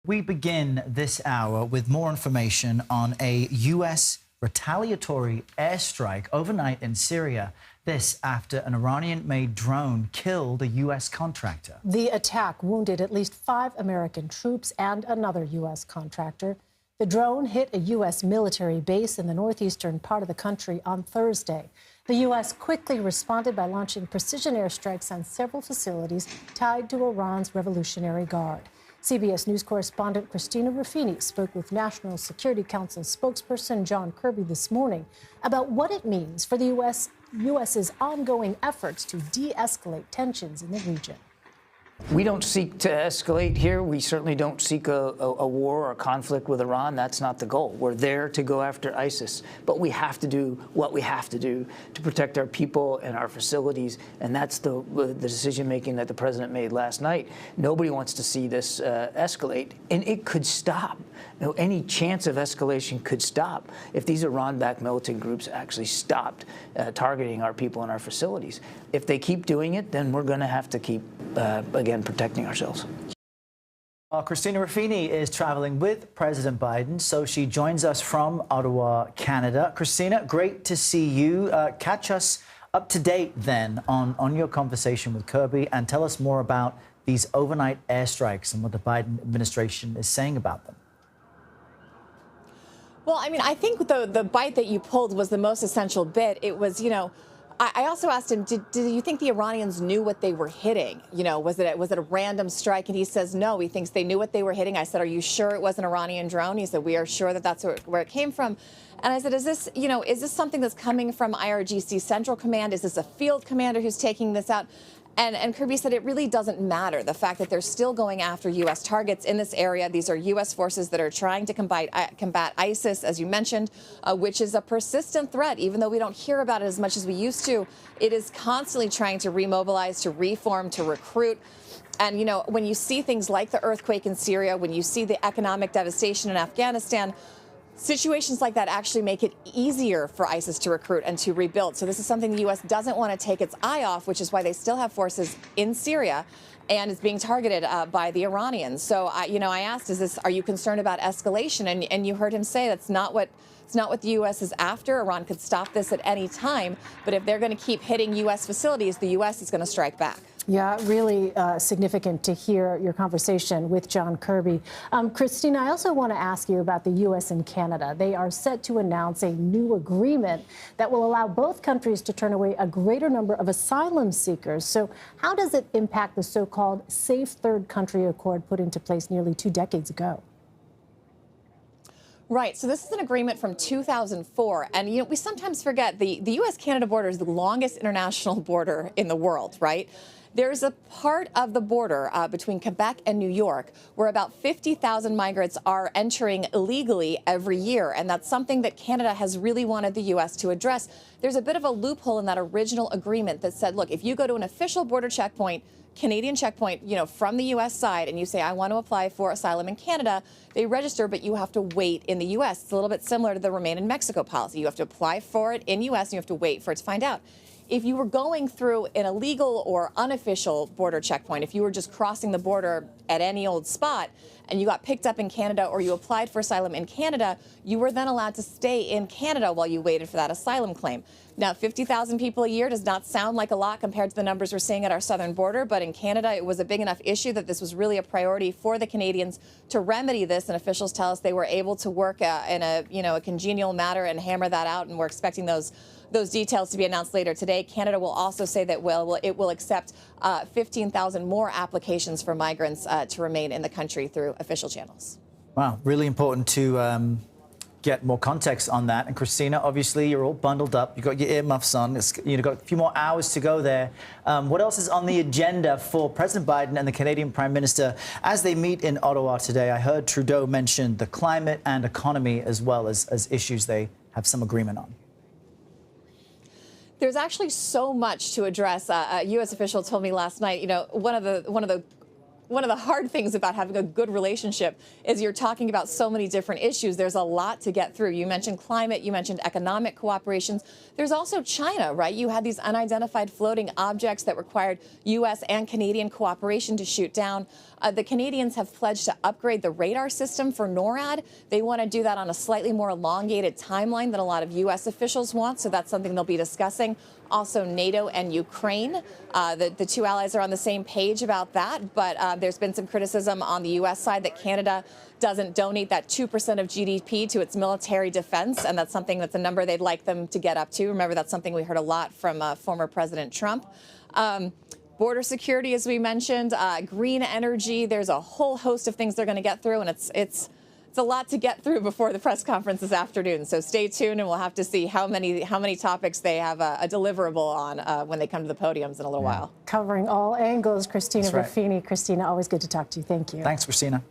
We begin this hour with more information on a U.S. retaliatory airstrike overnight in Syria. This after an Iranian-made drone killed a U.S. contractor. The attack wounded at least 5 American troops and another U.S. contractor. The drone hit a U.S. military base in the northeastern part of the country on Thursday. The U.S. quickly responded by launching precision airstrikes on several facilities tied to Iran's Revolutionary Guard. CBS News correspondent Christina Ruffini spoke with National Security Council spokesperson John Kirby this morning about what it means for the U.S.'s ongoing efforts to de-escalate tensions in the region. We don't seek to escalate here. We certainly don't seek a war or a conflict with Iran. That's not the goal. We're there to go after ISIS. But we have to do what we have to do to protect our people and our facilities. And that's the decision-making that the president made last night. Nobody wants to see this escalate. And it could stop. You know, any chance of escalation could stop if these Iran-backed militant groups actually stopped targeting our people and our facilities. If they keep doing it, then we're going to have to keep, again, protecting ourselves. Christina Ruffini is traveling with President Biden, so she joins us from Ottawa, Canada. Christina, great to see you. Catch us up to date then on your conversation with Kirby and tell us more about these overnight airstrikes and what the Biden administration is saying about them. Well, I mean, I think the bite that you pulled was the most essential bit. It was, you know, I also asked him, did you think the Iranians knew what they were hitting? You know, was it a random strike? And he says, no, he thinks they knew what they were hitting. I said, are you sure it was an Iranian drone? He said, we are sure that that's where it came from. And I said, is this something that's coming from IRGC Central Command? Is this a field commander who's taking this out? And Kirby said it really doesn't matter. The fact that they're still going after U.S. targets in this area. These are U.S. forces that are trying to combat ISIS, as you mentioned, which is a persistent threat. Even though we don't hear about it as much as we used to, it is constantly trying to remobilize, to reform, to recruit. And, you know, when you see things like the earthquake in Syria, when you see the economic devastation in Afghanistan, situations like that actually make it easier for ISIS to recruit and to rebuild. So this is something the U.S. doesn't want to take its eye off, which is why they still have forces in Syria and is being targeted by the Iranians. So, I asked, are you concerned about escalation? And you heard him say it's not what the U.S. is after. Iran could stop this at any time. But if they're going to keep hitting U.S. facilities, the U.S. is going to strike back. Yeah, really significant to hear your conversation with John Kirby. Christina, I also want to ask you about the U.S. and Canada. They are set to announce a new agreement that will allow both countries to turn away a greater number of asylum seekers. So how does it impact the so-called Safe Third Country Accord put into place nearly 2 decades ago? Right. So this is an agreement from 2004. And, you know, we sometimes forget the U.S.-Canada border is the longest international border in the world, right? There's a part of the border between Quebec and New York where about 50,000 migrants are entering illegally every year. And that's something that Canada has really wanted the U.S. to address. There's a bit of a loophole in that original agreement that said, look, if you go to an official border checkpoint, Canadian checkpoint, you know, from the U.S. side, and you say, I want to apply for asylum in Canada, they register, but you have to wait in the U.S. It's a little bit similar to the Remain in Mexico policy. You have to apply for it in U.S. and you have to wait for it to find out. If you were going through an illegal or unofficial border checkpoint, if you were just crossing the border at any old spot and you got picked up in Canada or you applied for asylum in Canada, you were then allowed to stay in Canada while you waited for that asylum claim. Now, 50,000 people a year does not sound like a lot compared to the numbers we're seeing at our southern border, but in Canada, it was a big enough issue that this was really a priority for the Canadians to remedy this. And officials tell us they were able to work in a congenial manner and hammer that out, and we're expecting those details to be announced later today. Canada will also say that it will accept 15,000 more applications for migrants to remain in the country through official channels. Wow, really important to get more context on that. And Christina, obviously, you're all bundled up. You've got your earmuffs on. You've got a few more hours to go there. What else is on the agenda for President Biden and the Canadian Prime Minister as they meet in Ottawa today? I heard Trudeau mention the climate and economy as well as issues they have some agreement on. There's actually so much to address. A U.S. official told me last night, you know, one of the one of the hard things about having a good relationship is you're talking about so many different issues. There's a lot to get through. You mentioned climate, you mentioned economic cooperations. There's also China, right? You had these unidentified floating objects that required U.S. and Canadian cooperation to shoot down. The Canadians have pledged to upgrade the radar system for NORAD. They want to do that on a slightly more elongated timeline than a lot of U.S. officials want, so that's something they'll be discussing. Also, NATO and Ukraine. The two allies are on the same page about that, but there's been some criticism on the U.S. side that Canada doesn't donate that 2% of GDP to its military defense, and that's something that's a number they'd like them to get up to. Remember, that's something we heard a lot from former President Trump. Border security, as we mentioned, green energy. There's a whole host of things they're going to get through, and it's a lot to get through before the press conference this afternoon. So stay tuned, and we'll have to see how many topics they have a deliverable on when they come to the podiums in a little while. Covering all angles, Christina That's right. Ruffini. Christina, always good to talk to you. Thank you. Thanks, Christina.